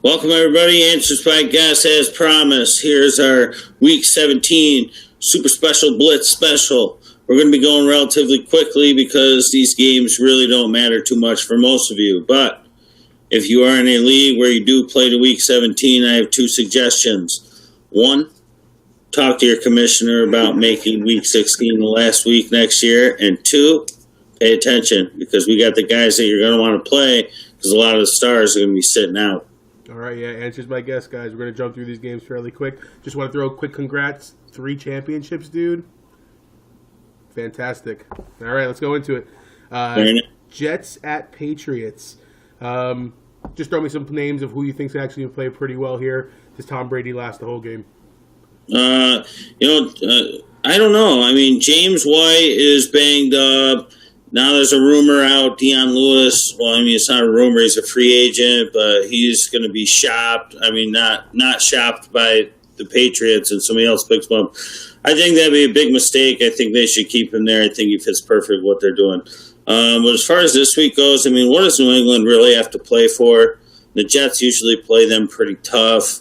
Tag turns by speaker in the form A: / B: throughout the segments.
A: Welcome, everybody. Answers by Guess as promised. Here's our Week 17 Super Special Blitz Special. We're going to be going relatively quickly because these games really don't matter too much for most of you. But if you are in a league where you do play to Week 17, I have two suggestions. One, talk to your commissioner about making Week 16 the last week next year. And two, pay attention because we got the guys that you're going to want to play because a lot of the stars are going to be sitting out.
B: All right, yeah, answers my guess, guys. We're going to jump through these games fairly quick. Just want to throw a quick congrats. 3 championships, dude. Fantastic. All right, let's go into it. Jets at Patriots. Just throw me some names of who you think's actually going to play pretty well here. Does Tom Brady last the whole game?
A: I don't know. I mean, James White is banged up. Now there's a rumor out, Dion Lewis. Well, I mean, it's not a rumor. He's a free agent, but he's going to be shopped. I mean, not shopped by the Patriots and somebody else picks him up. I think that'd be a big mistake. I think they should keep him there. I think he fits perfect what they're doing. But as far as this week goes, I mean, what does New England really have to play for? The Jets usually play them pretty tough.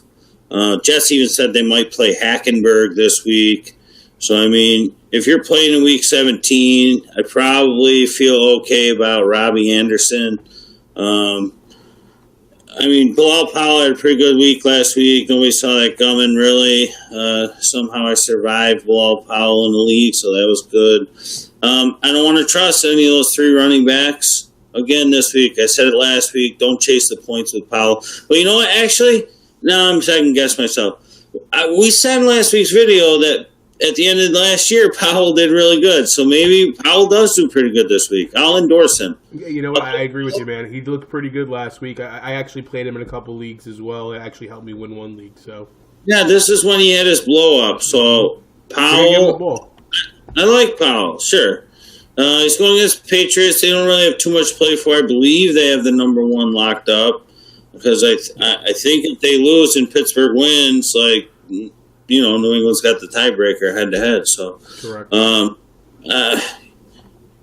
A: Jets even said they might play Hackenberg this week. So, I mean, if you're playing in Week 17, I probably feel okay about Robbie Anderson. I mean, Bilal Powell had a pretty good week last week. Nobody saw that coming, really. Somehow I survived Bilal Powell in the league, so that was good. I don't want to trust any of those 3 running backs again this week. I said it last week. Don't chase the points with Powell. But you know what? Actually, now I'm second-guessing myself. We said in last week's video that at the end of last year, Powell did really good. So maybe Powell does do pretty good this week. I'll endorse him.
B: You know what? I agree with you, man. He looked pretty good last week. I actually played him in a couple leagues as well. It actually helped me win one league. So
A: yeah, this is when he had his blow-up. So Powell, I like Powell, sure. He's going against Patriots. They don't really have too much to play for. I believe they have the number 1 locked up because I think if they lose and Pittsburgh wins, like, you know, New England's got the tiebreaker head-to-head. So,
B: correct.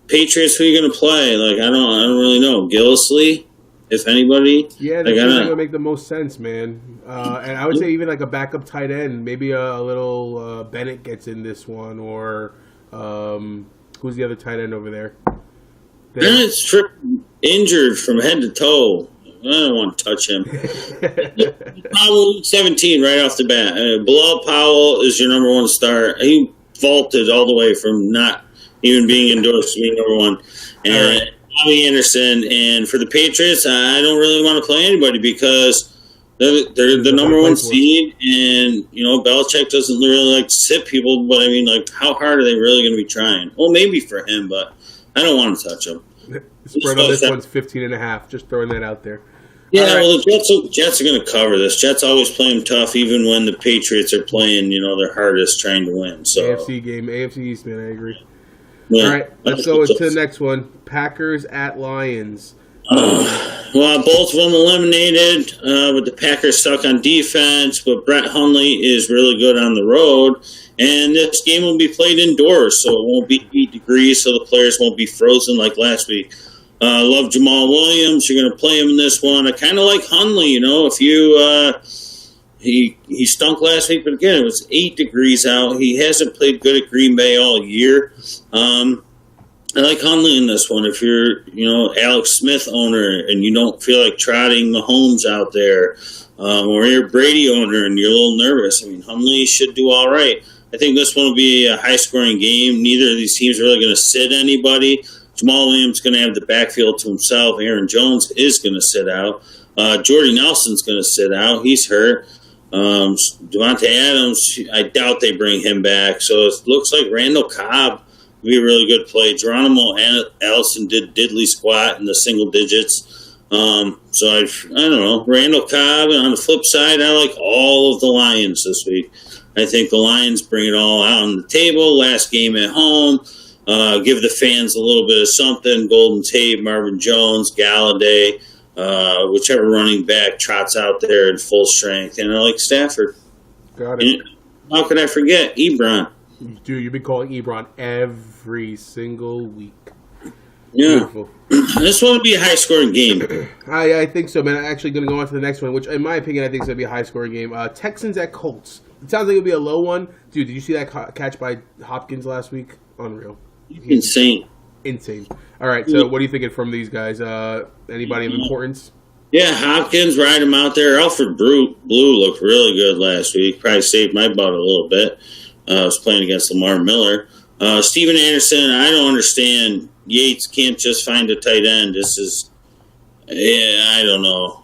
A: Patriots, who are you going to play? Like, I don't really know. Gillislee, if anybody.
B: Yeah, that's going to make the most sense, man. And I would say even like a backup tight end, maybe a little Bennett gets in this one, or who's the other tight end over there?
A: Bennett's injured from head to toe. I don't want to touch him. Powell, 17 right off the bat. Bilal Powell is your number 1 star. He vaulted all the way from not even being endorsed to being number 1. And Bobby Anderson. And for the Patriots, I don't really want to play anybody because they're the number 1 seed. And, you know, Belichick doesn't really like to sit people. But, I mean, like, how hard are they really going to be trying? Well, maybe for him, but I don't want to touch him.
B: The spread on this one's 15.5. Just throwing that out there.
A: Yeah, well, the Jets are going to cover this. Jets always play them tough, even when the Patriots are playing, you know, their hardest trying to win. So
B: AFC game, AFC East, man, I agree.
A: Yeah,
B: all right, let's go into the next one. Packers at Lions.
A: Well, both of them eliminated, with the Packers stuck on defense, but Brett Hundley is really good on the road. And this game will be played indoors, so it won't be 8 degrees, so the players won't be frozen like last week. Love Jamal Williams. You're going to play him in this one. I kind of like Hundley, you know. If you he stunk last week, but again, it was 8 degrees out. He hasn't played good at Green Bay all year. I like Hundley in this one. If you're, you know, Alex Smith owner and you don't feel like trotting Mahomes out there, or you're a Brady owner and you're a little nervous, I mean, Hundley should do all right. I think this one will be a high-scoring game. Neither of these teams are really going to sit anybody. Jamal Williams is going to have the backfield to himself. Aaron Jones is going to sit out. Jordy Nelson's going to sit out. He's hurt. Devontae Adams, I doubt they bring him back. So it looks like Randall Cobb will be a really good play. Geronimo Allison did diddly squat in the single digits. So I don't know. Randall Cobb, and on the flip side, I like all of the Lions this week. I think the Lions bring it all out on the table. Last game at home. Give the fans a little bit of something. Golden Tate, Marvin Jones, Galladay, whichever running back trots out there in full strength. And I like Stafford.
B: Got it.
A: And how could I forget Ebron?
B: Dude, you've been calling Ebron every single week.
A: Yeah.
B: Beautiful.
A: This one will be a high-scoring game.
B: I think so, man. I'm actually going to go on to the next one, which, in my opinion, I think is going to be a high-scoring game. Texans at Colts. It sounds like it'll be a low one. Dude, did you see that catch by Hopkins last week? Unreal.
A: Insane.
B: Insane. All right, so what are you thinking from these guys? Anybody of importance?
A: Yeah, Hopkins, ride him out there. Alfred Blue looked really good last week. Probably saved my butt a little bit. I was playing against Lamar Miller. Steven Anderson, I don't understand. Yates can't just find a tight end. This is, I don't know.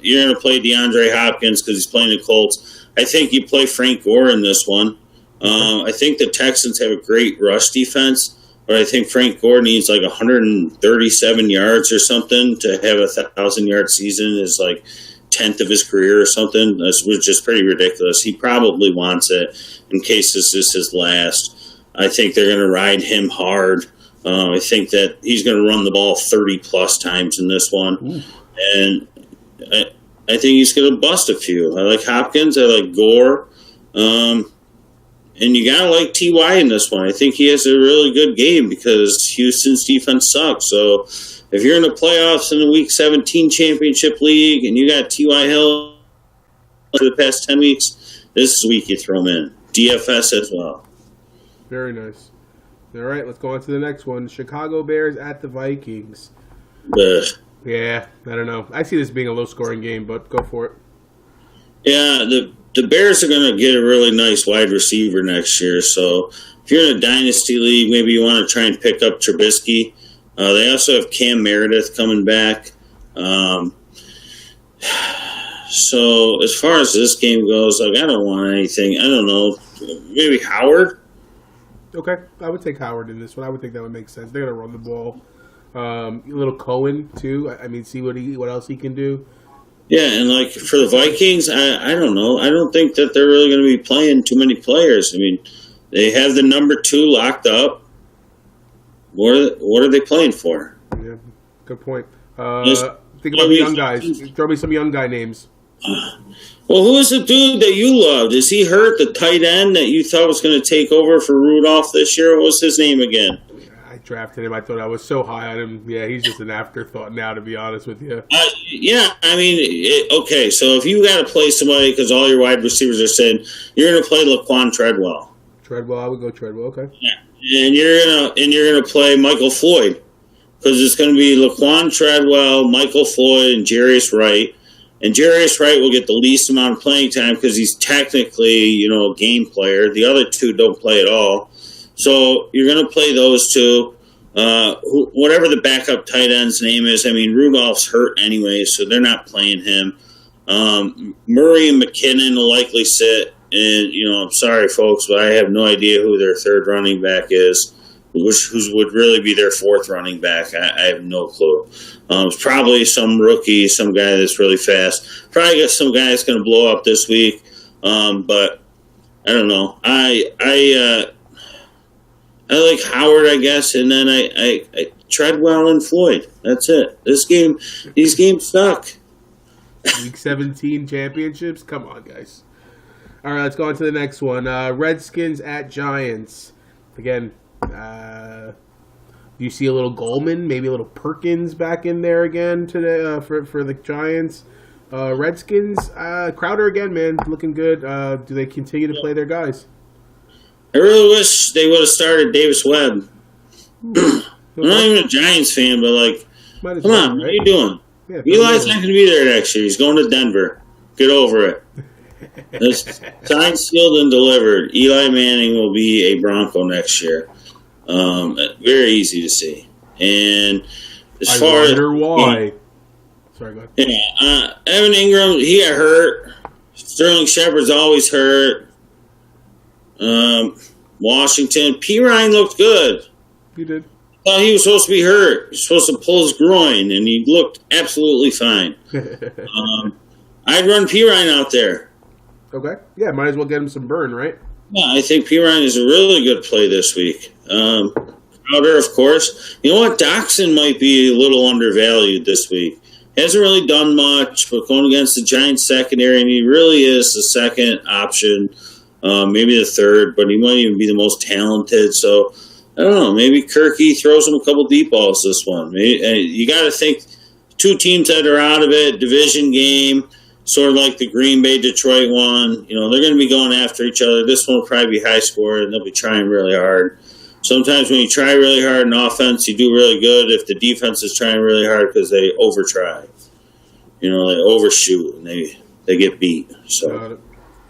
A: You're going to play DeAndre Hopkins because he's playing the Colts. I think you play Frank Gore in this one. I think the Texans have a great rush defense, but I think Frank Gore needs like 137 yards or something to have a 1,000-yard season is like 10th of his career or something. That's just pretty ridiculous. He probably wants it in case this is his last. I think they're going to ride him hard. I think that he's going to run the ball 30-plus times in this one. Ooh. And I think he's going to bust a few. I like Hopkins. I like Gore. And you got to like T.Y. in this one. I think he has a really good game because Houston's defense sucks. So if you're in the playoffs in the Week 17 championship league and you got T.Y. Hill for the past 10 weeks, this is the week you throw him in. DFS as well.
B: Very nice. All right, let's go on to the next one. Chicago Bears at the Vikings.
A: Ugh.
B: Yeah, I don't know. I see this being a low-scoring game, but go for it.
A: Yeah, the Bears are going to get a really nice wide receiver next year. So if you're in a dynasty league, maybe you want to try and pick up Trubisky. They also have Cam Meredith coming back. So as far as this game goes, like I don't want anything. I don't know. Maybe Howard.
B: Okay, I would take Howard in this one. I would think that would make sense. They're gonna run the ball. A little Cohen too. I mean, see what else he can do.
A: Yeah, and like for the Vikings, I don't know. I don't think that they're really going to be playing too many players. I mean, they have the number 2 locked What are they playing for?
B: Yeah, good point. Think about the young guys. Throw me some young guy names.
A: Well, who is the dude that you loved? Is he hurt? The tight end that you thought was going to take over for Rudolph this year? What was his name again?
B: I drafted him. I thought I was so high on him. Yeah, he's just an afterthought now, to be honest with you.
A: Yeah, I mean, okay. So if you got to play somebody because all your wide receivers are saying you're going to play Laquan Treadwell.
B: Treadwell, I would go Treadwell. Okay.
A: Yeah, and you're gonna play Michael Floyd because it's going to be Laquan Treadwell, Michael Floyd, and Jarius Wright. And Jarius Wright will get the least amount of playing time because he's technically, a game player. The other two don't play at all. So you're going to play those two. Whatever the backup tight end's name is, I mean, Rudolph's hurt anyway, so they're not playing him. Murray and McKinnon will likely sit. And, I'm sorry, folks, but I have no idea who their third running back is. Who would really be their fourth running back? I have no clue. It's probably some rookie, some guy that's really fast. Probably got some guy that's going to blow up this week. But I don't know. I like Howard, I guess, and then I Treadwell and Floyd. That's it. These games suck.
B: Week 17 championships? Come on, guys. All right, let's go on to the next one. Redskins at Giants. Again, do you see a little Goldman, maybe a little Perkins back in there again today for the Giants? Redskins, Crowder again, man, looking good. Do they continue to play their guys?
A: I really wish they would have started Davis Webb. I'm not even a Giants fan, but come on, what are you doing? Yeah, Eli's not going to be there next year. He's going to Denver. Get over it. Signed, sealed, and delivered. Eli Manning will be a Bronco next year. Very easy to see. And as far as
B: why. Sorry, go ahead.
A: Yeah, Evan Ingram, he got hurt. Sterling Shepard's always hurt. Washington, P. Ryan looked good.
B: He did.
A: Well, he was supposed to be hurt. He was supposed to pull his groin, and he looked absolutely fine. I'd run P. Ryan out there.
B: Okay. Yeah, might as well get him some burn, right?
A: Yeah, I think P. Ryan is a really good play this week. Crowder, of course. You know what? Doxson might be a little undervalued this week. He hasn't really done much, but going against the Giants secondary, and he really is the second option, maybe the third, but he might even be the most talented. So I don't know. Maybe Kirky throws them a couple deep balls this one. Maybe, you got to think two teams that are out of it, division game, sort of like the Green Bay Detroit one. You know, they're going to be going after each other. This one will probably be high score, and they'll be trying really hard. Sometimes when you try really hard in offense, you do really good if the defense is trying really hard because they overtry. You know, they overshoot and they get beat. So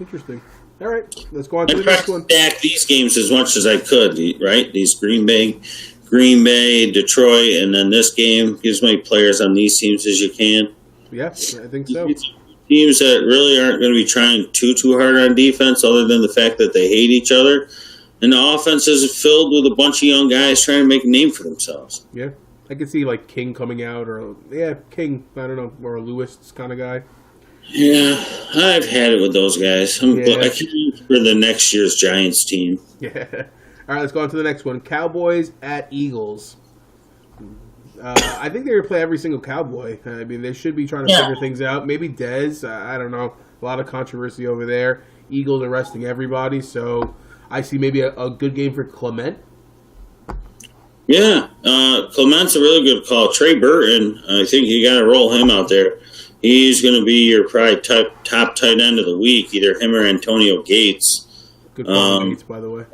B: interesting. All right, let's go on to the
A: I
B: next one.
A: stack these games as much as I could, right? These Green Bay, Detroit, and then this game. Get as many players on these teams as you can.
B: Yeah, I think so.
A: Teams that really aren't going to be trying too hard on defense, other than the fact that they hate each other. And the offense is filled with a bunch of young guys trying to make a name for themselves.
B: Yeah, I could see like King coming out, or King. I don't know, or a Lewis kind of guy.
A: Yeah, I've had it with those guys. I can't wait for the next year's Giants team.
B: Yeah. All right, let's go on to the next one. Cowboys at Eagles. I think they're going to play every single Cowboy. I mean, they should be trying to figure things out. Maybe Dez. I don't know. A lot of controversy over there. Eagles are resting everybody, so I see maybe a good game for Clement.
A: Yeah, Clement's a really good call. Trey Burton, I think you got to roll him out there. He's going to be your probably top tight end of the week, either him or Antonio Gates.
B: Good call, Gates, by the way.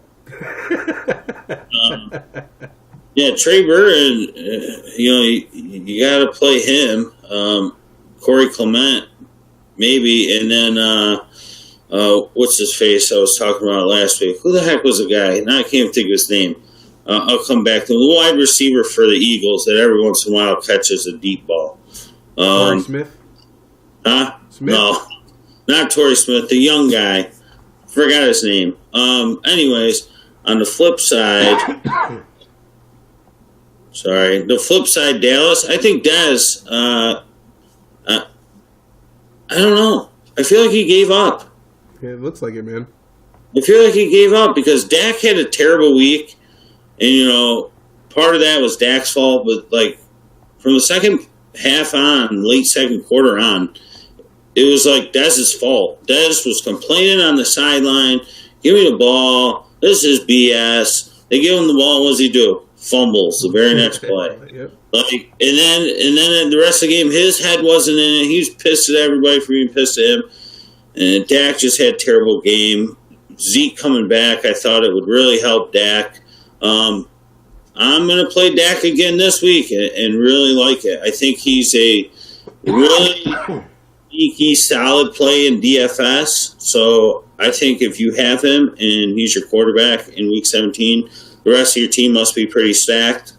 A: Yeah, Trey Burton, you got to play him. Corey Clement, maybe, and then what's his face I was talking about last week? Who the heck was the guy? Now I can't think of his name. I'll come back to him. The wide receiver for the Eagles that every once in a while catches a deep ball.
B: Torrey Smith?
A: Huh?
B: Smith?
A: No, not Torrey Smith. The young guy. Forgot his name. Anyways, on the flip side, Dallas. I think Dez. I don't know. I feel like he gave up.
B: Yeah, it looks like it, man.
A: I feel like he gave up because Dak had a terrible week, and part of that was Dak's fault. But like from the second half on, late second quarter on, it was like Dez's fault. Dez was complaining on the sideline, "Give me the ball. This is BS." They give him the ball. What does he do? Fumbles the very next play.
B: Yep.
A: And then the rest of the game, his head wasn't in it. He was pissed at everybody for being pissed at him. And Dak just had a terrible game. Zeke coming back, I thought it would really help Dak. I'm going to play Dak again this week and really like it. I think he's a really sneaky, solid play in DFS. So I think if you have him and he's your quarterback in Week 17, the rest of your team must be pretty stacked.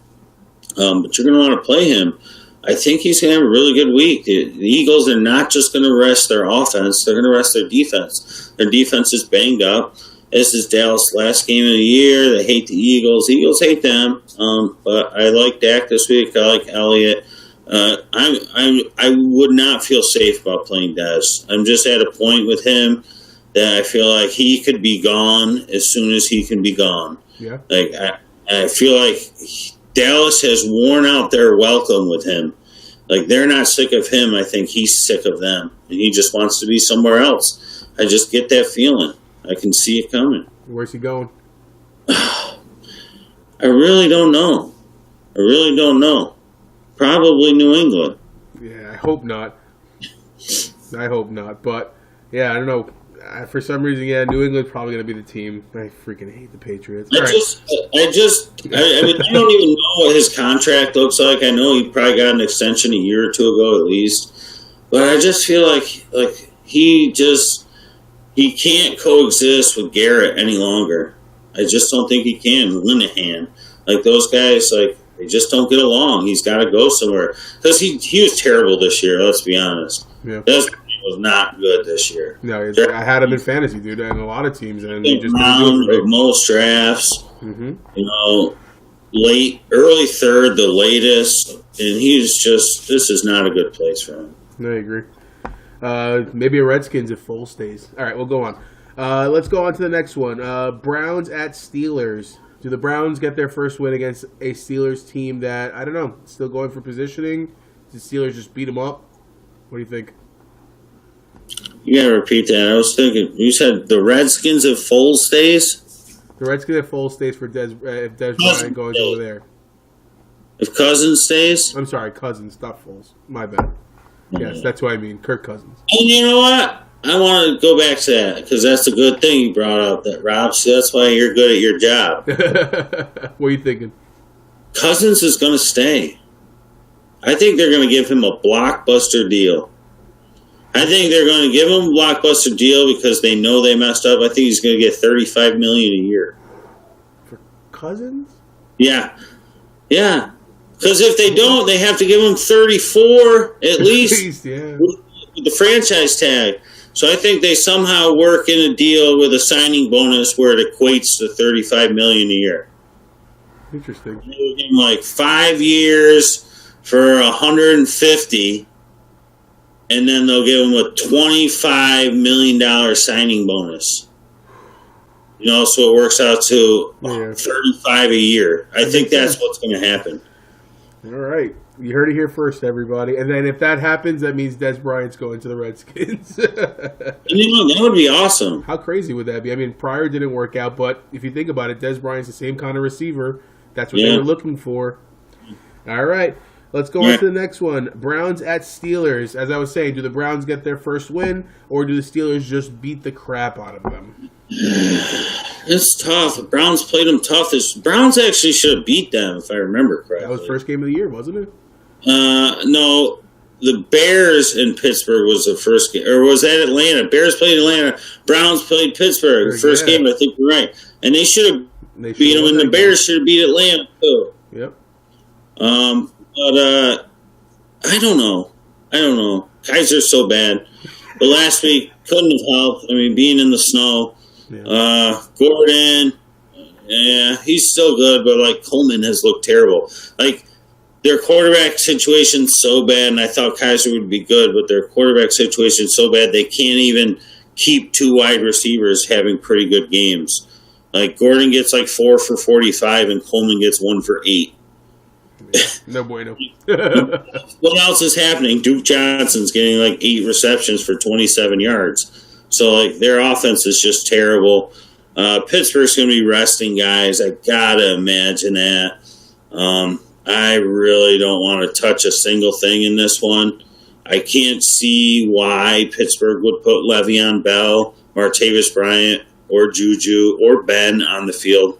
A: But you're going to want to play him. I think he's going to have a really good week. The Eagles are not just going to rest their offense. They're going to rest their defense. Their defense is banged up. This is Dallas' last game of the year. They hate the Eagles. Eagles hate them. But I like Dak this week. I like Elliott. I would not feel safe about playing Dez. I'm just at a point with him that I feel like he could be gone as soon as he can be gone.
B: Yeah.
A: Like I feel like Dallas has worn out their welcome with him. Like they're not sick of him. I think he's sick of them, and he just wants to be somewhere else. I just get that feeling. I can see it coming.
B: Where's he going?
A: I really don't know. Probably New England.
B: Yeah, I hope not. But yeah, I don't know. For some reason, New England's probably going to be the team. I freaking hate the Patriots.
A: I mean, I don't even know what his contract looks like. I know he probably got an extension a year or two ago at least. But I just feel like he can't coexist with Garrett any longer. I just don't think he can. Linehan. Like those guys, like they just don't get along. He's got to go somewhere. Because he was terrible this year, let's be honest.
B: Yeah.
A: Was not good this year.
B: No, I had him in fantasy, dude, and a lot of teams, and he just
A: round of most drafts.
B: Mm-hmm.
A: Early third, the latest, and he's just. This is not a good place for him.
B: No, I agree. Maybe a Redskins if Foles stays. All right, we'll go on. Let's go on to the next one. Browns at Steelers. Do the Browns get their first win against a Steelers team that I don't know, still going for positioning? Did the Steelers just beat them up? What do you think?
A: You gotta repeat that. I was thinking, you said the Redskins if Foles stays?
B: The Redskins at full stays for if Des Bryant goes over there.
A: If Cousins stays?
B: I'm sorry, Cousins, not Foles. My bad. Yes, that's what I mean. Kirk Cousins.
A: And you know what? I want to go back to that because that's a good thing you brought up, that Rob. So that's why you're good at your job.
B: What are you thinking?
A: Cousins is going to stay. I think they're going to give him a blockbuster deal. I think they're going to give him a blockbuster deal because they know they messed up. I think he's going to get $35 million a year.
B: For Cousins?
A: Yeah. Because if they don't, they have to give him 34 at least
B: Yeah.
A: with the franchise tag. So I think they somehow work in a deal with a signing bonus where it equates to $35 million a year.
B: Interesting.
A: They would give him like 5 years for $150, and then they'll give him a $25 million signing bonus. You know, so it works out to $35 a year. I think that's what's going to happen.
B: All right. You heard it here first, everybody. And then if that happens, that means Des Bryant's going to the Redskins.
A: You know, that would be awesome.
B: How crazy would that be? I mean, Pryor didn't work out, but if you think about it, Des Bryant's the same kind of receiver. That's what they were looking for. All right. Let's go on to the next one. Browns at Steelers. As I was saying, do the Browns get their first win, or do the Steelers just beat the crap out of them?
A: It's tough. The Browns played them tough. Browns actually should have beat them, if I remember correctly.
B: That was first game of the year, wasn't it?
A: No, the Bears in Pittsburgh was the first game. Or was that Atlanta? Bears played Atlanta. Browns played Pittsburgh. The first game, I think you're right. And they should have beat them, and the Bears should have beat Atlanta, too.
B: Yep.
A: But I don't know. Kaiser's so bad. But last week couldn't have helped. I mean, being in the snow. Yeah. Gordon, yeah, he's still good, but like Coleman has looked terrible. Like their quarterback situation's so bad, and I thought Kaiser would be good, but their quarterback situation's so bad they can't even keep two wide receivers having pretty good games. Like Gordon gets like 4 for 45, and Coleman gets 1 for 8.
B: No bueno.
A: What else is happening? Duke Johnson's getting like 8 receptions for 27 yards. So, like, their offense is just terrible. Pittsburgh's going to be resting guys. I got to imagine that. I really don't want to touch a single thing in this one. I can't see why Pittsburgh would put Le'Veon Bell, Martavis Bryant, or Juju, or Ben on the field.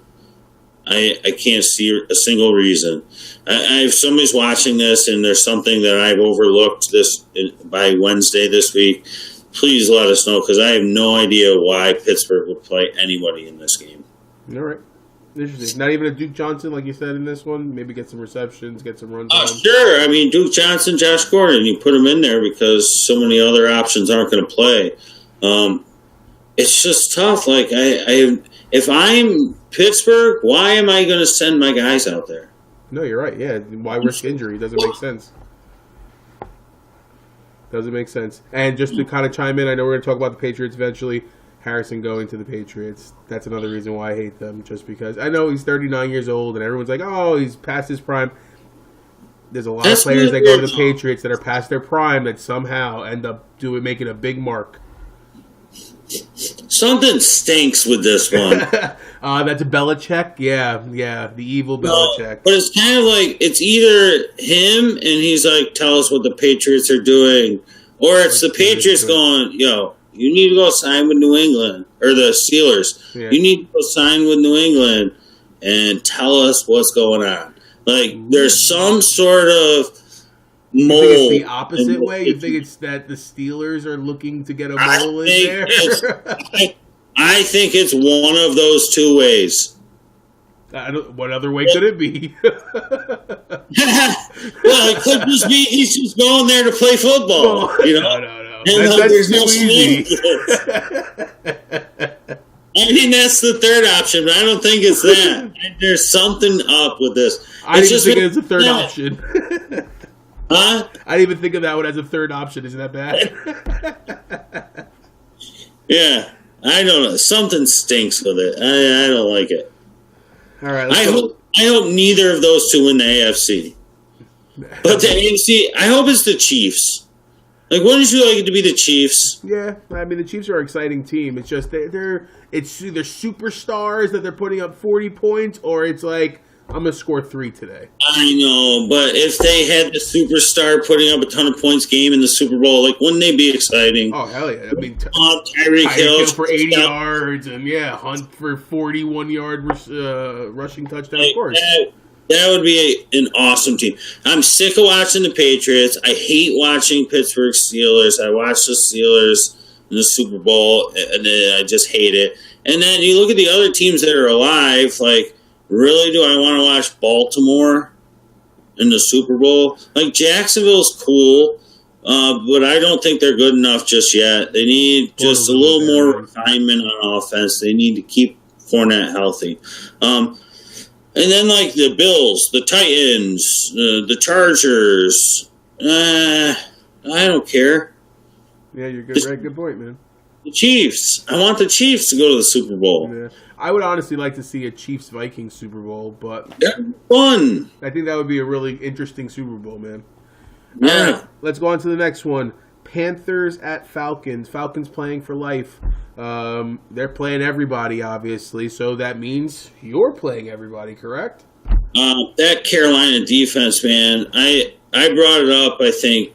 A: I can't see a single reason. If somebody's watching this and there's something that I've overlooked by Wednesday this week, please let us know, because I have no idea why Pittsburgh would play anybody in this game.
B: All right. Interesting. Not even a Duke Johnson, like you said in this one? Maybe get some receptions, get some runs.
A: Sure. I mean, Duke Johnson, Josh Gordon, you put them in there because so many other options aren't going to play. It's just tough. Like, if I'm Pittsburgh, why am I going to send my guys out there?
B: No, you're right. Yeah. Why risk injury? It doesn't make sense. Doesn't make sense. And just to kind of chime in, I know we're going to talk about the Patriots eventually. Harrison going to the Patriots. That's another reason why I hate them. Just because I know he's 39 years old and everyone's like, oh, he's past his prime. There's a lot of players that go to the Patriots that are past their prime that somehow end up making a big mark.
A: Something stinks with this one.
B: That's a Belichick? Yeah, the evil Belichick.
A: But it's kind of like, it's either him and he's like, tell us what the Patriots are doing, or it's the Patriots going, yo, you need to go sign with New England, or the Steelers. Yeah. You need to go sign with New England and tell us what's going on. Like, there's some sort of mole.
B: You think it's the opposite way? You think it's that the Steelers are looking to get a mole in there?
A: I think it's one of those two ways.
B: What other way could it be?
A: Well, it could just be he's just going there to play football. You know?
B: No.
A: That's too easy. I mean, that's the third option, but I don't think it's that. There's something up with this.
B: I didn't even think it's a third option.
A: Huh?
B: I didn't even think of that one as a third option. Isn't that bad?
A: Yeah. I don't know. Something stinks with it. I don't like it.
B: All right.
A: I hope neither of those two win the AFC. But the AFC, I hope it's the Chiefs. Like, wouldn't you like it to be the Chiefs?
B: Yeah, I mean the Chiefs are an exciting team. It's just it's either superstars that they're putting up 40 points, or it's like I'm gonna score 3 today.
A: I know, but if they had the superstar putting up a ton of points game in the Super Bowl, like, wouldn't they be exciting?
B: Oh hell yeah! I mean,
A: Tyreek
B: Hill
A: Hill
B: for 80 yards, and Hunt for 41-yard rushing touchdown. Of course.
A: That would be an awesome team. I'm sick of watching the Patriots. I hate watching Pittsburgh Steelers. I watch the Steelers in the Super Bowl, and I just hate it. And then you look at the other teams that are alive, like, really, do I want to watch Baltimore in the Super Bowl? Like, Jacksonville's cool, but I don't think they're good enough just yet. They need just a little more refinement on offense. They need to keep Fournette healthy. And then, like, the Bills, the Titans, the Chargers, I don't care.
B: Yeah, you're good. Right, good point, man.
A: The Chiefs. I want the Chiefs to go to the Super Bowl.
B: Yeah. I would honestly like to see a Chiefs-Vikings Super Bowl, but
A: That'd be fun.
B: I think that would be a really interesting Super Bowl, man.
A: Yeah.
B: All right, let's go on to the next one. Panthers at Falcons. Falcons playing for life. They're playing everybody, obviously, so that means you're playing everybody, correct?
A: That Carolina defense, man, I brought it up, I think,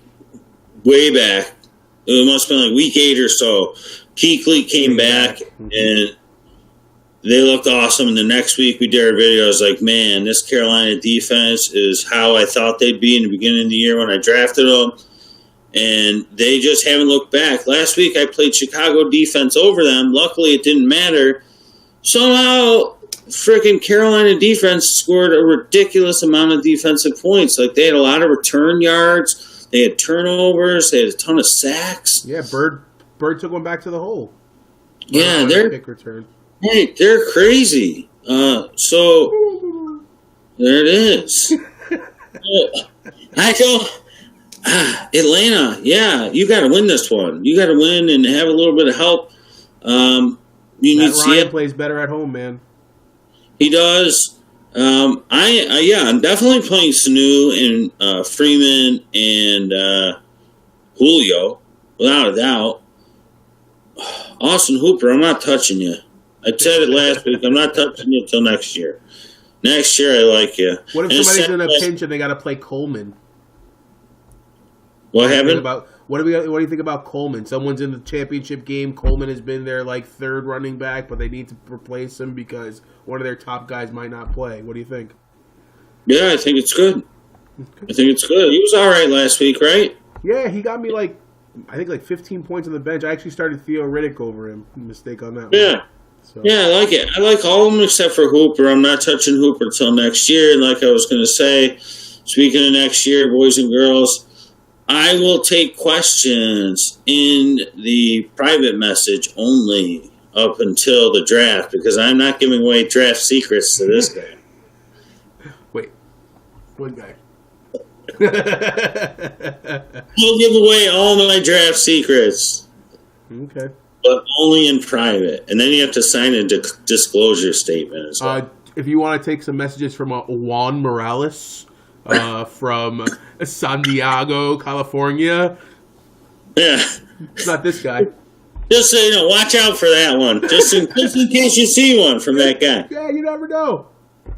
A: way back. It must have been like week 8 or so. Kuechly came back, and they looked awesome. And the next week we did our video. I was like, man, this Carolina defense is how I thought they'd be in the beginning of the year when I drafted them. And they just haven't looked back. Last week I played Chicago defense over them. Luckily it didn't matter. Somehow freaking Carolina defense scored a ridiculous amount of defensive points. Like, they had a lot of return yards. They had turnovers. They had a ton of sacks.
B: Yeah, Bird took one back to the hole.
A: Yeah, they're
B: kick return.
A: Hey, they're crazy. So there it is. I go, Atlanta. Yeah, you got to win this one. You got to win and have a little bit of help. You need to see
B: Ryan
A: it.
B: plays better at home, man.
A: He does. I'm definitely playing Sanu and Freeman and Julio, without a doubt. Austin Hooper, I'm not touching you. I said it last week. I'm not touching you until next year. Next year, I like you.
B: What if somebody's in a pinch and they got to play Coleman?
A: What happened?
B: What do you think about Coleman? Someone's in the championship game. Coleman has been their third running back, but they need to replace him because one of their top guys might not play. What do you think?
A: Yeah, I think it's good. I think it's good. He was all right last week, right?
B: Yeah, he got me I think 15 points on the bench. I actually started Theo Riddick over him. Mistake on that
A: Yeah.
B: one. So.
A: Yeah, I like it. I like all of them except for Hooper. I'm not touching Hooper until next year. And like I was going to say, speaking of next year, boys and girls, I will take questions in the private message only up until the draft because I'm not giving away draft secrets to this guy.
B: Wait. One guy.
A: I'll give away all my draft secrets.
B: Okay.
A: But only in private. And then you have to sign a disclosure statement as well.
B: If you want to take some messages from Juan Morales from San Diego, California.
A: Yeah.
B: It's not this guy.
A: Just so you know, watch out for that one. Just in case you see one from that guy.
B: Yeah, you never know.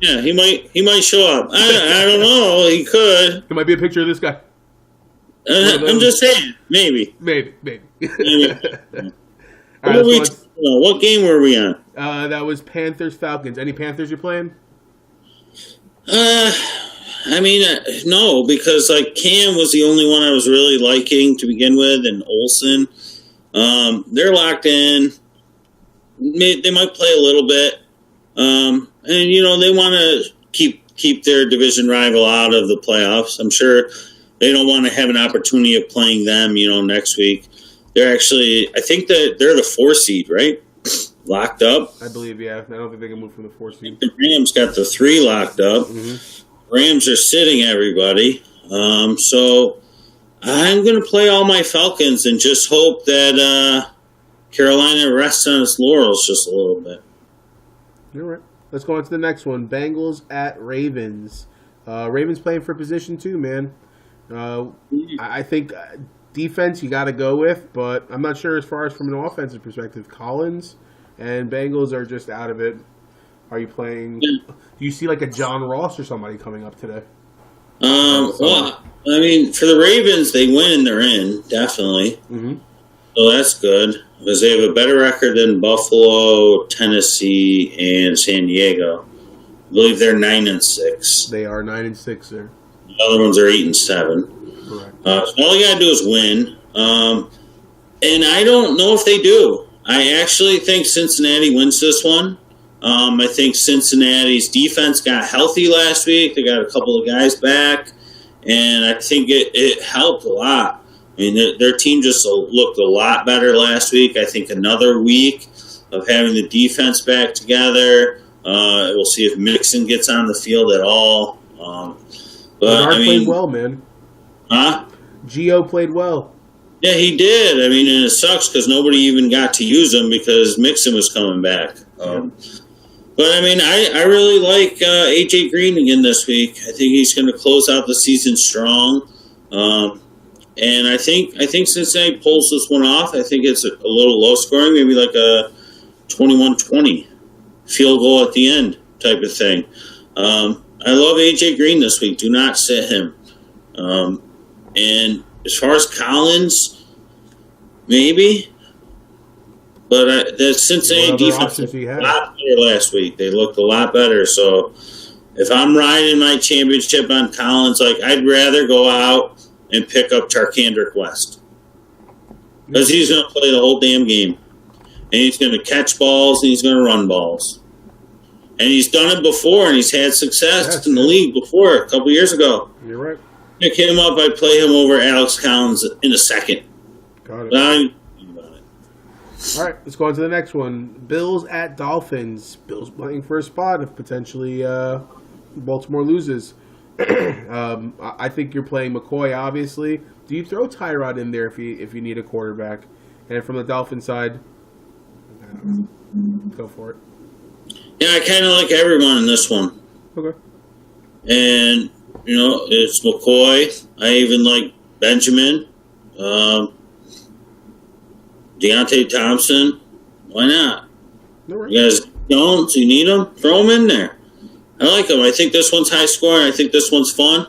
A: Yeah, he might show up. I don't know. He could.
B: It might be a picture of this guy.
A: I'm just saying. Maybe.
B: Maybe.
A: All right, what game were we on?
B: That was Panthers-Falcons. Any Panthers you're playing?
A: No, because Cam was the only one I was really liking to begin with, and Olsen. They're locked in. They might play a little bit, and they want to keep their division rival out of the playoffs. I'm sure they don't want to have an opportunity of playing them, next week. They're actually, I think that they're the 4 seed, right? Locked up.
B: I believe, yeah. I don't think they can move from the 4 seed.
A: The Rams got the 3 locked up.
B: Mm-hmm.
A: Rams are sitting everybody. So I'm going to play all my Falcons and just hope that Carolina rests on its laurels just a little bit.
B: All right. Let's go on to the next one. Bengals at Ravens. Ravens playing for position too, man. I think defense you got to go with, but I'm not sure as far as from an offensive perspective. Collins and Bengals are just out of it. Are you playing? Do you see like a John Ross or somebody coming up today?
A: Well, I mean, for the Ravens, they win and they're in, definitely.
B: Mm-hmm.
A: So that's good because they have a better record than Buffalo, Tennessee, and San Diego. I believe they're 9-6.
B: They are 9-6, sir.
A: The other ones are 8-7.
B: Correct.
A: So all you gotta do is win. And I don't know if they do. I actually think Cincinnati wins this one. I think Cincinnati's defense got healthy last week. They got a couple of guys back, and I think it helped a lot. I mean, their team just looked a lot better last week. I think another week of having the defense back together. We'll see if Mixon gets on the field at all. But I mean,
B: played well, man.
A: Huh?
B: Gio played well.
A: Yeah, he did. I mean, and it sucks because nobody even got to use him because Mixon was coming back. But, I mean, I really like A.J. Green again this week. I think he's going to close out the season strong. And I think Cincinnati pulls this one off. I think it's a little low scoring, maybe like a 21-20 field goal at the end type of thing. I love A.J. Green this week. Do not sit him. And as far as Collins, maybe. But the Cincinnati defense looked a lot better last week. They looked a lot better. So if I'm riding my championship on Collins, like I'd rather go out and pick up Charkandrick West. Because he's going to play the whole damn game. And he's going to catch balls and he's going to run balls. And he's done it before and he's had success in the league before, a couple years ago.
B: You're right.
A: Pick him up, I'd play him over Alex Collins in a second.
B: Got it. All right, let's go on to the next one. Bills at Dolphins. Bills playing for a spot if potentially Baltimore loses. I think you're playing McCoy, obviously. Do you throw Tyrod in there if you need a quarterback? And from the Dolphin side, go for it.
A: Yeah, I kind of like everyone in this one.
B: Okay.
A: And, you know, it's McCoy. I even like Benjamin. Deontay Thompson. Why not?
B: Right.
A: You guys don't? You need them? Throw them in there. I like them. I think this one's high scoring. I think this one's fun. I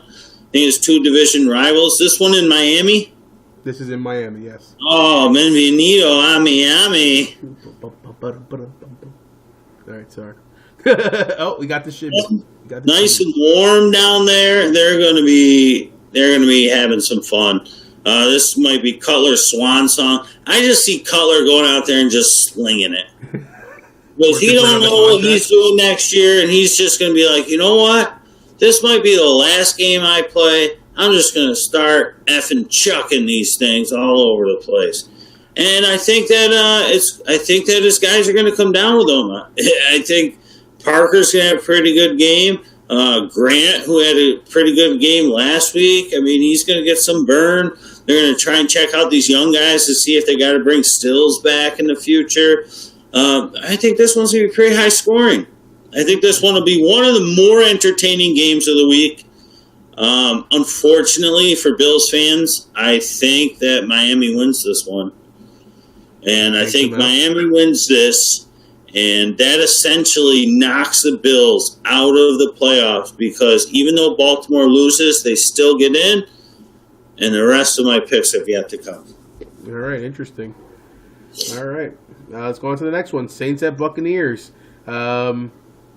A: think it's two division rivals. This one in Miami?
B: This is in Miami, yes.
A: Oh, bienvenido a Miami.
B: All right, sorry. Oh, we got the shit.
A: Nice and warm down there. They're going to be having some fun. This might be Cutler's swan song. I just see Cutler going out there and just slinging it. Because he don't know what he's doing next year, and he's just going to be like, you know what? This might be the last game I play. I'm just going to start effing chucking these things all over the place. And I think that his guys are going to come down with him. I think Parker's going to have a pretty good game. Grant, who had a pretty good game last week, I mean, he's going to get some burn. They're going to try and check out these young guys to see if they got to bring Stills back in the future. I think this one's going to be pretty high scoring. I think this one will be one of the more entertaining games of the week. Unfortunately for Bills fans, I think that Miami wins this one. And I think Miami wins this, and that essentially knocks the Bills out of the playoffs because even though Baltimore loses, they still get in, and the rest of my picks have yet to come.
B: All right, interesting. All right, let's go on to the next one. Saints at Buccaneers.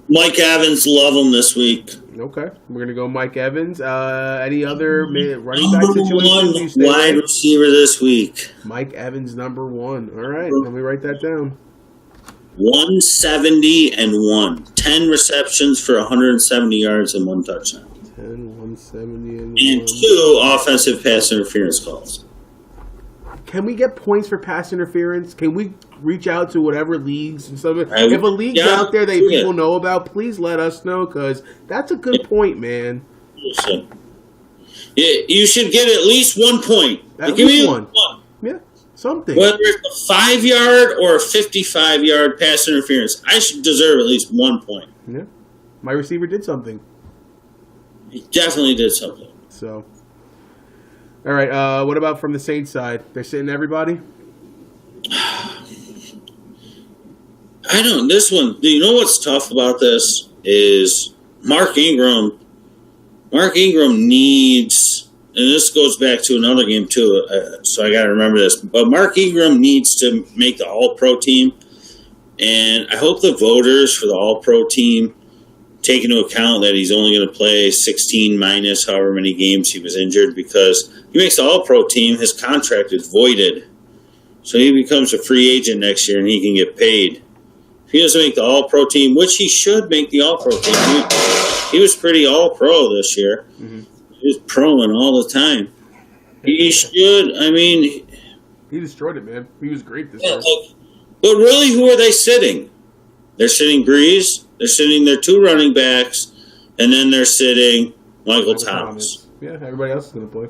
A: Mike Evans, love him this week.
B: Okay, we're going to go Mike Evans. Any other running back situations?
A: Number one wide receiver this week.
B: Mike Evans, number one. All right, let me write that down.
A: 170-1. 10 receptions for 170 yards and 1 touchdown.
B: 170 and
A: 2 offensive pass interference calls.
B: Can we get points for pass interference? Can we reach out to whatever leagues and stuff? If a league's out there that people know about, please let us know because that's a good point, man.
A: Yeah, you should get at least 1 point.
B: At least one. Yeah, something.
A: Whether it's a 5-yard or a 55-yard pass interference, I should deserve at least 1 point.
B: Yeah, my receiver did something.
A: He definitely did something.
B: So, All right. What about from the Saints side? They're sitting everybody.
A: I don't. This one, you know what's tough about this is Mark Ingram. Mark Ingram needs, and this goes back to another game too. So I got to remember this. But Mark Ingram needs to make the All-Pro team, and I hope the voters for the All-Pro team take into account that he's only going to play 16 minus however many games he was injured, because he makes the All-Pro team, his contract is voided. So he becomes a free agent next year and he can get paid. If he doesn't make the All-Pro team, which he should make the All-Pro team, he was pretty All-Pro this year. Mm-hmm. He was proing all the time. He should, I mean...
B: He destroyed it, man. He was great this year.
A: But really, who are they sitting? They're sitting Breeze, they're sitting their 2 running backs, and then they're sitting Michael Thomas.
B: Yeah, everybody else is going to play.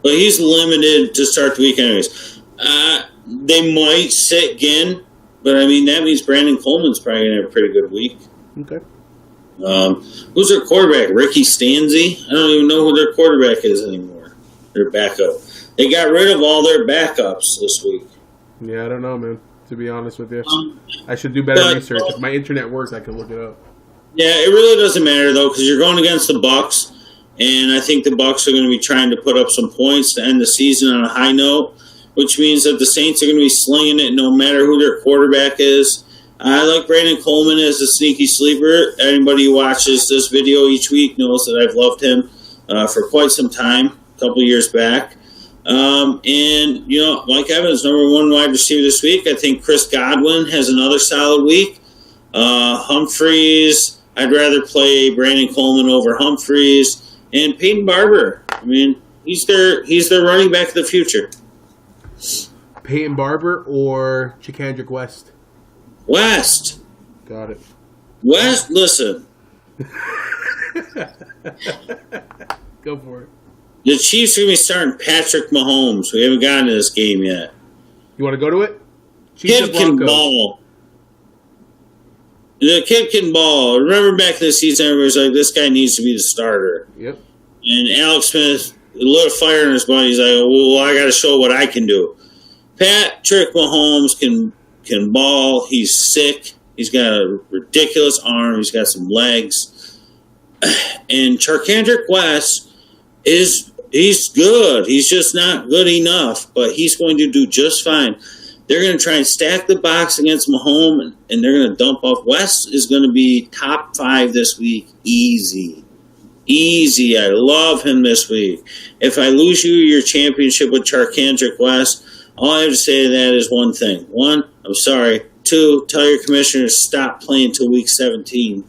A: But he's limited to start the week anyways. They might sit Ginn, but I mean, that means Brandon Coleman's probably going to have a pretty good week.
B: Okay.
A: Who's their quarterback? Ricky Stanzi? I don't even know who their quarterback is anymore. Their backup. They got rid of all their backups this week.
B: Yeah, I don't know, man. To be honest with you, I should do better research. If my internet works, I can look it up.
A: Yeah, it really doesn't matter though, because you're going against the Bucs, and I think the Bucs are going to be trying to put up some points to end the season on a high note, which means that the Saints are going to be slinging it no matter who their quarterback is. I like Brandon Coleman as a sneaky sleeper. Anybody who watches this video each week knows that I've loved him for quite some time, a couple years back. And, you know, Mike Evans, number 1 wide receiver this week. I think Chris Godwin has another solid week. Humphreys, I'd rather play Brandon Coleman over Humphreys. And Peyton Barber, I mean, he's their running back of the future.
B: Peyton Barber or Chikandrick West?
A: West.
B: Got it.
A: West, listen.
B: Go for it.
A: The Chiefs are going to be starting Patrick Mahomes. We haven't gotten to this game yet.
B: You want to go to it?
A: Kid can ball. The kid can ball. Remember back in the season, everybody was like, this guy needs to be the starter.
B: Yep.
A: And Alex Smith, a little fire in his butt. He's like, well, I got to show what I can do. Patrick Mahomes can ball. He's sick. He's got a ridiculous arm. He's got some legs. And Charcandrick West he's good. He's just not good enough, but he's going to do just fine. They're going to try and stack the box against Mahomes, and they're going to dump off. West is going to be top 5 this week. Easy. I love him this week. If I lose you your championship with Charcandrick West, all I have to say to that is one thing. 1, I'm sorry. 2, tell your commissioner to stop playing till week 17.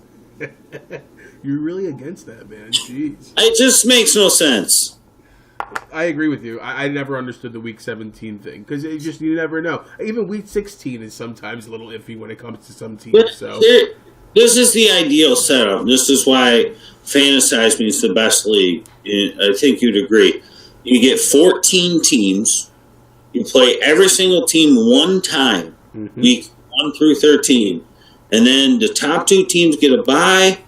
B: You're really against that, man. Jeez.
A: It just makes no sense.
B: I agree with you. I never understood the week 17 thing because you never know. Even week 16 is sometimes a little iffy when it comes to some teams. So
A: this is the ideal setup. This is why Fantasize Me is the best league. I think you'd agree. You get 14 teams. You play every single team one time, week 1 through 13, and then the top 2 teams get a bye.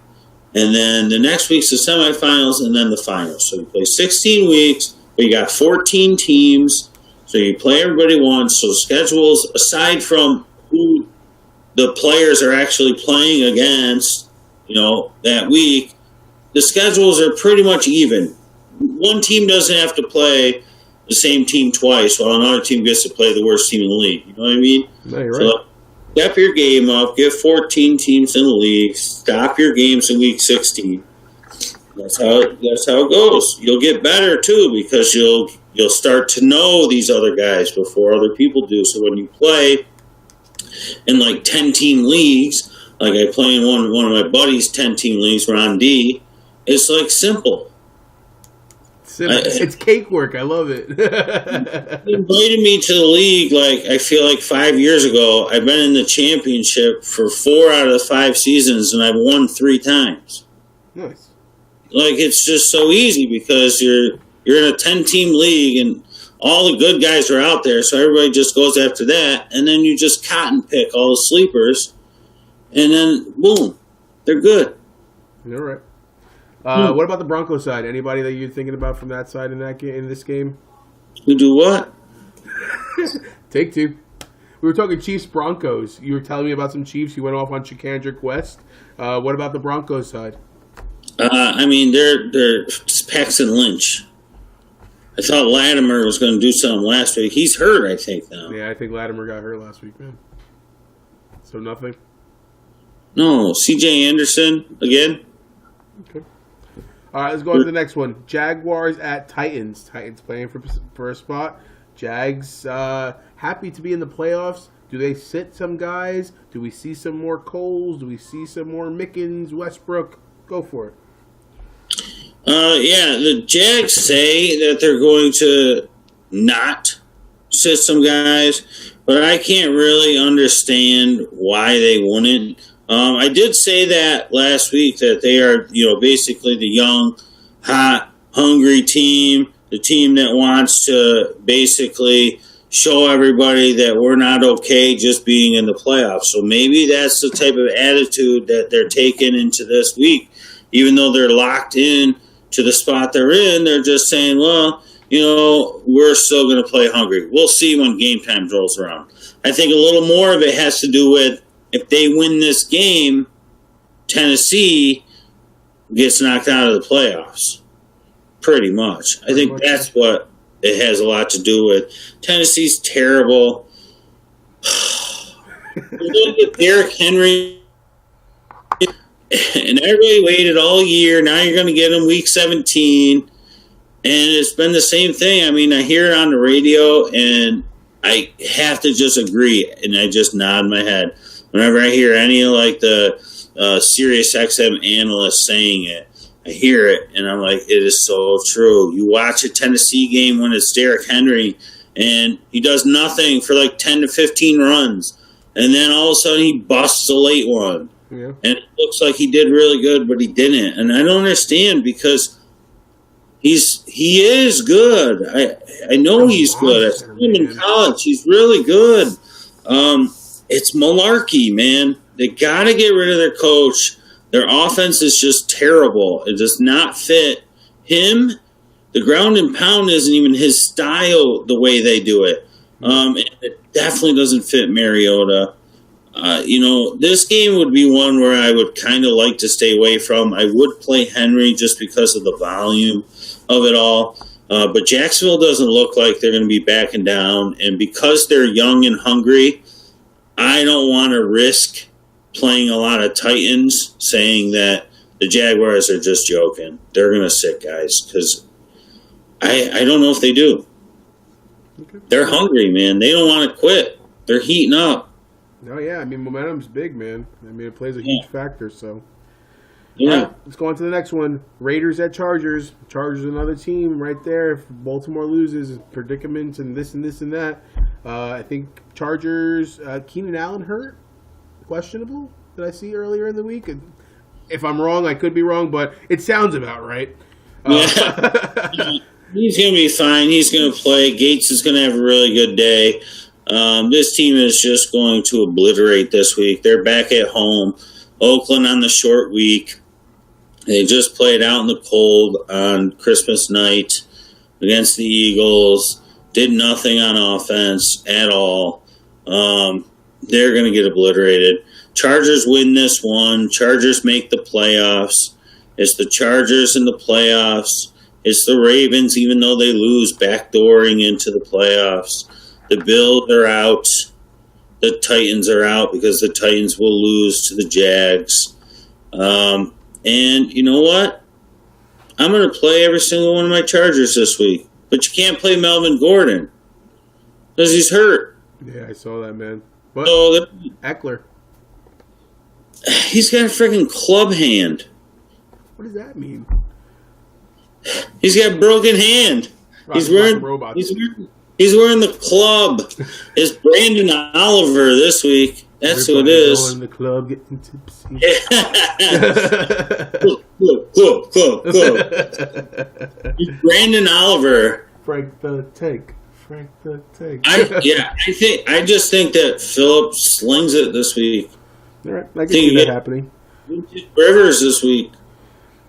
A: And then the next week's the semifinals, and then the finals. So you play 16 weeks, but you got 14 teams. So you play everybody once. So schedules, aside from who the players are actually playing against, that week, the schedules are pretty much even. One team doesn't have to play the same team twice, while another team gets to play the worst team in the league. You know what I mean?
B: No, you're right.
A: So, step your game up. Get 14 teams in the league. Stop your games in week 16. That's how it goes. You'll get better too because you'll start to know these other guys before other people do. So when you play in like 10-team leagues, like I play in one of my buddies' 10-team leagues, Ron D, it's like simple.
B: It's cake work. I love it.
A: He invited me to the league, I feel like 5 years ago. I've been in the championship for 4 out of the 5 seasons, and I've won 3 times.
B: Nice.
A: It's just so easy because you're in a 10-team league, and all the good guys are out there, so everybody just goes after that, and then you just cotton pick all the sleepers, and then, boom, they're good.
B: All right. What about the Broncos side? Anybody that you're thinking about from that side in this game?
A: You do what?
B: Take two. We were talking Chiefs Broncos. You were telling me about some Chiefs. You went off on Chikandrick West. What about the Broncos side?
A: I mean, they're Paxton Lynch. I thought Latimer was going to do something last week. He's hurt, I think, now.
B: Yeah, I think Latimer got hurt last week, man. So nothing?
A: No, C.J. Anderson again.
B: Okay. All right, let's go on to the next one. Jaguars at Titans. Titans playing for a spot. Jags happy to be in the playoffs. Do they sit some guys? Do we see some more Coles? Do we see some more Mickens, Westbrook? Go for it.
A: Yeah, the Jags say that they're going to not sit some guys, but I can't really understand why they wouldn't. I did say that last week that they are, basically the young, hot, hungry team, the team that wants to basically show everybody that we're not okay just being in the playoffs. So maybe that's the type of attitude that they're taking into this week. Even though they're locked in to the spot they're in, they're just saying, well, we're still going to play hungry. We'll see when game time rolls around. I think a little more of it has to do with if they win this game, Tennessee gets knocked out of the playoffs. Pretty much. I think that's what it has a lot to do with. Tennessee's terrible. Look at Derrick Henry. And everybody waited all year. Now you're going to get him week 17. And it's been the same thing. I mean, I hear it on the radio, and I have to just agree. And I just nod my head. Whenever I hear any of the Sirius XM analysts saying it, I hear it, and I'm like, it is so true. You watch a Tennessee game when it's Derrick Henry, and he does nothing for 10 to 15 runs. And then all of a sudden he busts a late one.
B: Yeah.
A: And it looks like he did really good, but he didn't. And I don't understand because he is good. I know he's good. I saw him in college. He's really good. It's malarkey, man. They got to get rid of their coach. Their offense is just terrible. It does not fit him. The ground and pound isn't even his style the way they do it. It definitely doesn't fit Mariota. This game would be one where I would kind of like to stay away from. I would play Henry just because of the volume of it all. But Jacksonville doesn't look like they're going to be backing down. And because they're young and hungry, I don't want to risk playing a lot of Titans saying that the Jaguars are just joking. They're going to sit guys because I don't know if they do.
B: Okay.
A: They're hungry, man. They don't want to quit. They're heating up.
B: Oh, yeah. I mean, momentum's big, man. I mean, it plays a huge factor, so.
A: Yeah.
B: All right, let's go on to the next one. Raiders at Chargers. Chargers another team right there. If Baltimore loses, predicaments and this and this and that. I think Chargers, Keenan Allen hurt? Questionable? Did I see earlier in the week? And if I'm wrong, I could be wrong, but it sounds about right.
A: Yeah. He's going to be fine. He's going to play. Gates is going to have a really good day. This team is just going to obliterate this week. They're back at home. Oakland on the short week. They just played out in the cold on Christmas night against the Eagles. Did nothing on offense at all. They're going to get obliterated. Chargers win this one. Chargers make the playoffs. It's the Chargers in the playoffs. It's the Ravens, even though they lose, backdooring into the playoffs. The Bills are out. The Titans are out because the Titans will lose to the Jags. And you know what? I'm going to play every single one of my Chargers this week. But you can't play Melvin Gordon because he's hurt.
B: Yeah, I saw that, man. But
A: So
B: Eckler.
A: he's got a freaking club hand.
B: What does that mean?
A: He's got a broken hand. He's wearing the club. It's Brandon Oliver this week. That's who it is.
B: In the club getting tipsy.
A: Club. It's Brandon Oliver.
B: Frank the Tank.
A: I just think that Phillip slings it this week.
B: All right, I can see that happening.
A: Rivers this week.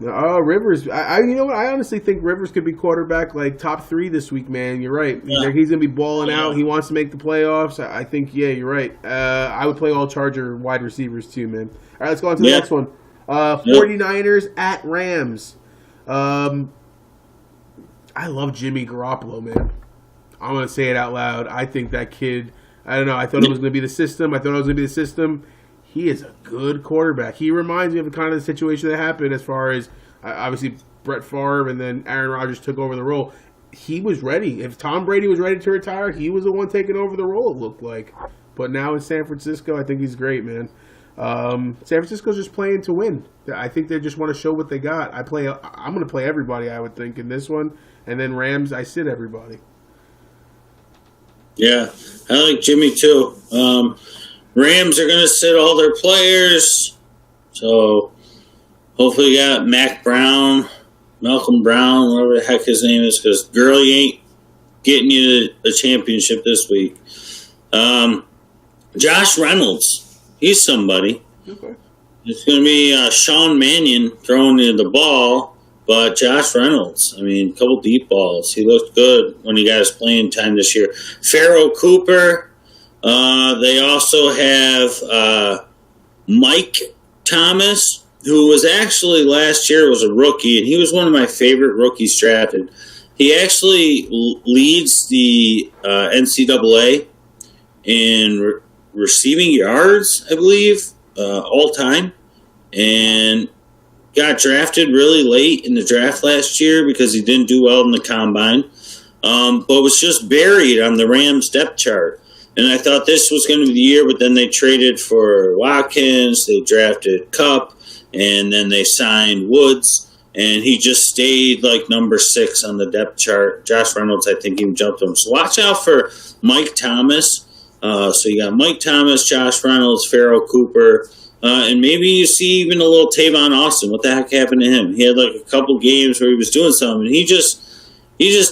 B: Rivers. You know what? I honestly think Rivers could be quarterback like top 3 this week, man. You're right.
A: Yeah.
B: He's gonna be balling out. He wants to make the playoffs. I think, yeah, you're right. I would play all Charger wide receivers too, man. All right, let's go on to the next one. 49ers at Rams. I love Jimmy Garoppolo, man. I'm gonna say it out loud. I think that kid. I don't know. I thought it was gonna be the system. He is a good quarterback. He reminds me of the kind of situation that happened as far as obviously Brett Favre and then Aaron Rodgers took over the role. He was ready. If Tom Brady was ready to retire, he was the one taking over the role, it looked like. But now in San Francisco, I think he's great, man. San Francisco's just playing to win. I think they just want to show what they got. I'm going to play everybody, I would think, in this one. And then Rams, I sit everybody.
A: Yeah, I like Jimmy too. Rams are going to sit all their players, so hopefully you got Malcolm Brown, whatever the heck his name is, because Gurley ain't getting you a championship this week. Josh Reynolds, he's somebody.
B: Okay.
A: It's going to be Sean Mannion throwing you the ball, but Josh Reynolds, a couple deep balls. He looked good when he got his playing time this year. Pharaoh Cooper. They also have Mike Thomas, who was actually last year was a rookie, and he was one of my favorite rookies drafted. He actually leads the NCAA in receiving yards, I believe, all time, and got drafted really late in the draft last year because he didn't do well in the combine, but was just buried on the Rams depth chart. And I thought this was going to be the year, but then they traded for Watkins, they drafted Kupp, and then they signed Woods, and he just stayed like number 6 on the depth chart. Josh Reynolds, I think, even jumped him. So watch out for Mike Thomas. So you got Mike Thomas, Josh Reynolds, Pharaoh Cooper, and maybe you see even a little Tavon Austin. What the heck happened to him? He had like a couple games where he was doing something, and he just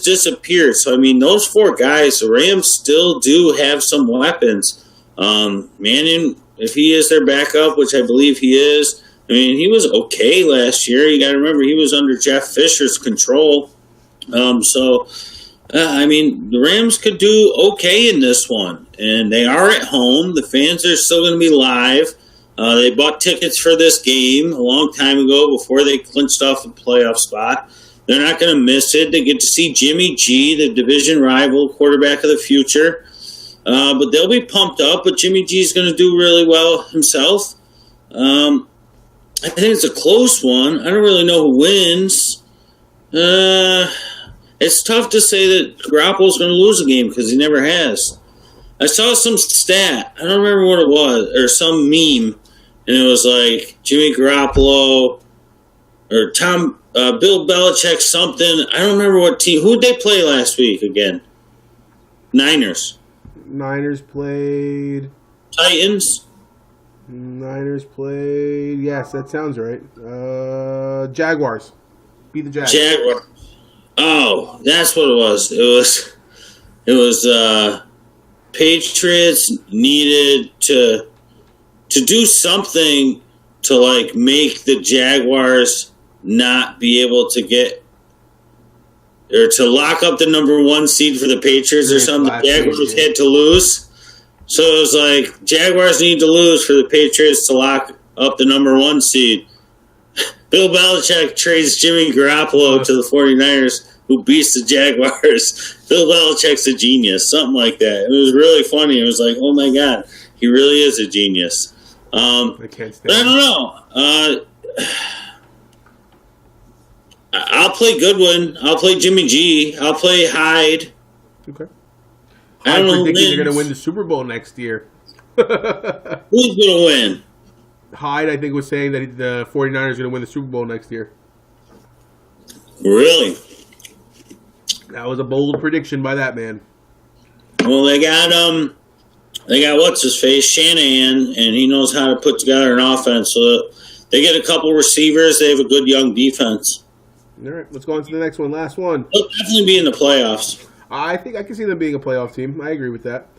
A: disappeared. So, those 4 guys, the Rams still do have some weapons. Mannion, if he is their backup, which I believe he is, he was okay last year. You got to remember, he was under Jeff Fisher's control. The Rams could do okay in this one. And they are at home. The fans are still going to be live. They bought tickets for this game a long time ago before they clinched off the playoff spot. They're not going to miss it. They get to see Jimmy G, the division rival, quarterback of the future. But they'll be pumped up, but Jimmy G is going to do really well himself. I think it's a close one. I don't really know who wins. It's tough to say that Garoppolo's going to lose a game because he never has. I saw some stat. I don't remember what it was, or some meme, and it was like Jimmy Garoppolo or Bill Belichick something. I don't remember what team. Who did they play last week again? Niners.
B: Niners played.
A: Titans.
B: Niners played. Yes, that sounds right. Jaguars. Beat the Jags.
A: Jaguars. Oh, that's what it was. It was Patriots needed to do something to like make the Jaguars not be able to get or to lock up the number 1 seed for the Patriots or something. The Jaguars had to lose. So it was like Jaguars need to lose for the Patriots to lock up the number 1 seed. Bill Belichick trades Jimmy Garoppolo to the 49ers, who beats the Jaguars. Bill Belichick's a genius, something like that. It was really funny. It was like, oh my God, he really is a genius.
B: I can't stand
A: but I don't know. I'll play Goodwin. I'll play Jimmy G. I'll play Hyde.
B: Okay.
A: I don't know.
B: Predicting they're going to win the Super Bowl next year.
A: Who's going to win?
B: Hyde, I think, was saying that the 49ers are going to win the Super Bowl next year.
A: Really?
B: That was a bold prediction by that man.
A: Well, they got what's his face, Shanahan, and he knows how to put together an offense. So they get a couple receivers. They have a good young defense.
B: All right, let's go on to the next one. Last one.
A: They'll definitely be in the playoffs.
B: I think I can see them being a playoff team. I agree with that.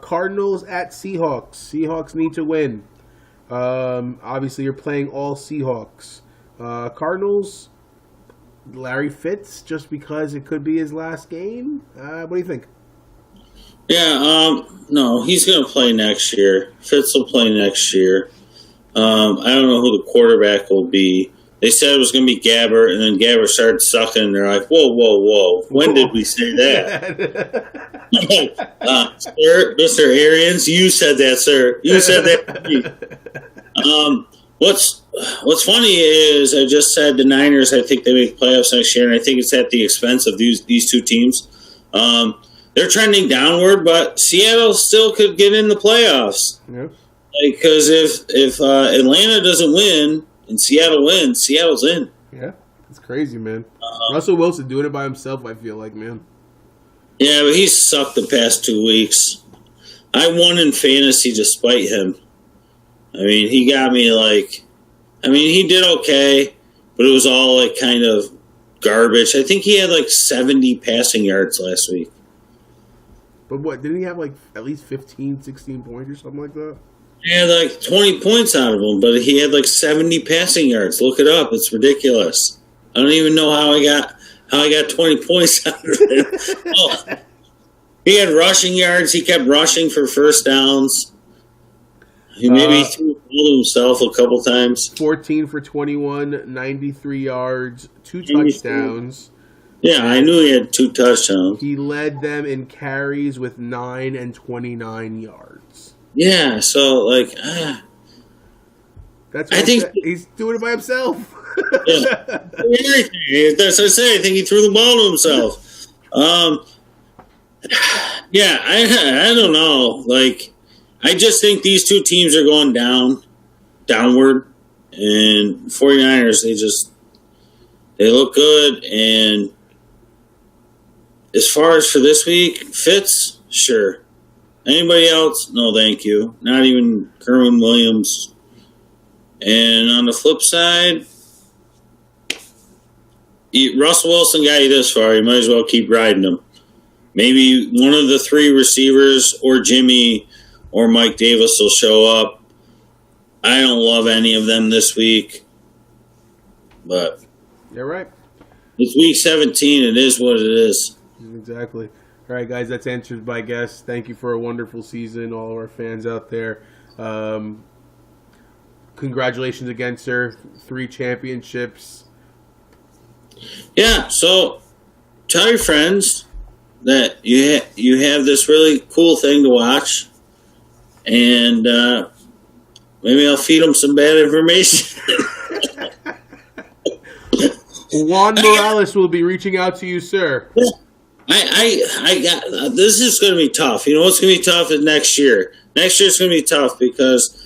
B: Cardinals at Seahawks. Seahawks need to win. Obviously, you're playing all Seahawks. Cardinals, Larry Fitz, just because it could be his last game. What do you think?
A: Yeah, no, he's going to play next year. Fitz will play next year. I don't know who the quarterback will be. They said it was going to be Gabbert, and then Gabbert started sucking, and they're like, whoa. When did we say that? Sir, Mr. Arians, you said that, sir. You said that. What's funny is I just said the Niners, I think they make playoffs next year, and I think it's at the expense of these two teams. They're trending downward, but Seattle still could get in the playoffs.
B: Yep.
A: Because if Atlanta doesn't win and Seattle wins, Seattle's in.
B: Yeah, it's crazy, man. Russell Wilson doing it by himself, I feel like, man.
A: Yeah, but he's sucked the past 2 weeks. I won in fantasy despite him. I mean, he got me he did okay, but it was all kind of garbage. I think he had 70 passing yards last week.
B: But what, didn't he have at least 15, 16 points or something like that?
A: He had 20 points out of him, but he had 70 passing yards. Look it up. It's ridiculous. I don't even know how I got 20 points out of him. He had rushing yards. He kept rushing for first downs. He maybe threw it to himself a couple times.
B: 14 for 21, 93 yards, 2 touchdowns.
A: Yeah, I knew he had 2 touchdowns.
B: He led them in carries with 9 and 29 yards.
A: Yeah, so
B: that's what he's doing it by himself.
A: Yeah, that's what I say. I think he threw the ball to himself. Yeah, I don't know. I just think these two teams are going downward, and 49ers they look good. And as far as for this week, Fitz, sure. Anybody else? No, thank you. Not even Kerwin Williams. And on the flip side, Russell Wilson got you this far. You might as well keep riding him. Maybe one of the 3 receivers or Jimmy or Mike Davis will show up. I don't love any of them this week. But
B: you're right.
A: It's week 17. It is what it is.
B: Exactly. All right, guys, that's Answered by Guests. Thank you for a wonderful season, all of our fans out there. Congratulations again, sir. 3 championships.
A: Yeah, so tell your friends that you have this really cool thing to watch, and maybe I'll feed them some bad information.
B: Juan Morales will be reaching out to you, sir.
A: I got this is going to be tough. You know what's going to be tough is next year. Next year's going to be tough because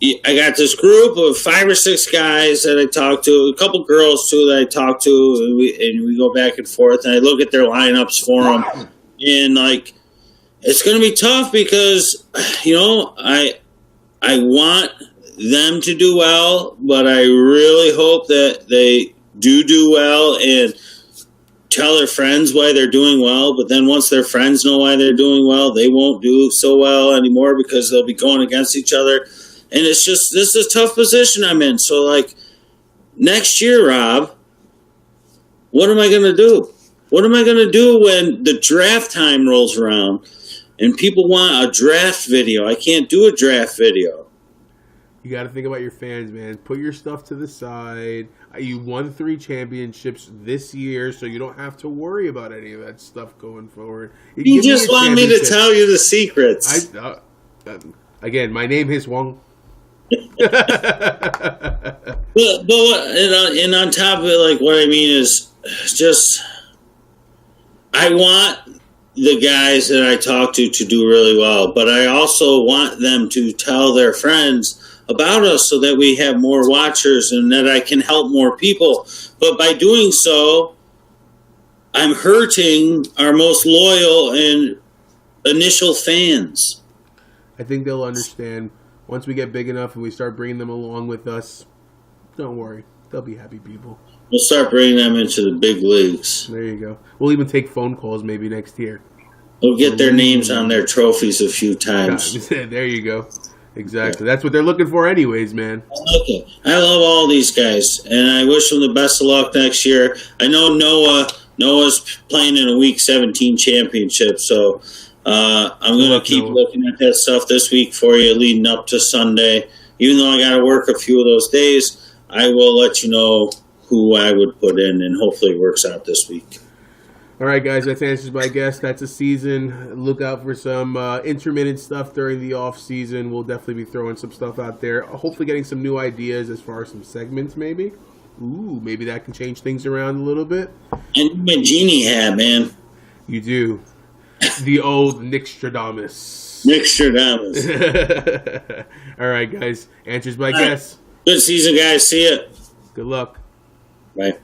A: I got this group of 5 or 6 guys that I talk to, a couple girls too that I talk to, and we go back and forth, and I look at their lineups for them, and it's going to be tough because I want them to do well, but I really hope that they do well and tell their friends why they're doing well, but then once their friends know why they're doing well, they won't do so well anymore because they'll be going against each other. And it's just, this is a tough position I'm in. So, next year, Rob, what am I going to do? What am I going to do when the draft time rolls around and people want a draft video? I can't do a draft video.
B: You got to think about your fans, man. Put your stuff to the side. You won 3 championships this year, so you don't have to worry about any of that stuff going forward.
A: You just want me to tell you the secrets.
B: Again, my name is Wong.
A: but and on top of it, what I mean is just I want the guys that I talk to do really well, but I also want them to tell their friends about us so that we have more watchers and that I can help more people. But by doing so, I'm hurting our most loyal and initial fans.
B: I think they'll understand once we get big enough and we start bringing them along with us. Don't worry. They'll be happy people.
A: We'll start bringing them into the big leagues.
B: There you go. We'll even take phone calls maybe next year.
A: We'll get their names on their trophies a few times.
B: There you go. Exactly. That's what they're looking for, anyways, man.
A: Okay. I love all these guys, and I wish them the best of luck next year. I know Noah's playing in a Week 17 championship, so I'm going to keep looking at that stuff this week for you leading up to Sunday. Even though I got to work a few of those days, I will let you know who I would put in, and hopefully it works out this week.
B: All right, guys, that answers my guess. That's a season. Look out for some intermittent stuff during the off season. We'll definitely be throwing some stuff out there. Hopefully getting some new ideas as far as some segments, maybe. Ooh, maybe that can change things around a little bit.
A: And my genie hat, man.
B: You do. The old Nickstradamus.
A: Nickstradamus.
B: All right, guys. Answers my guess.
A: Good season, guys. See ya.
B: Good luck.
A: Bye.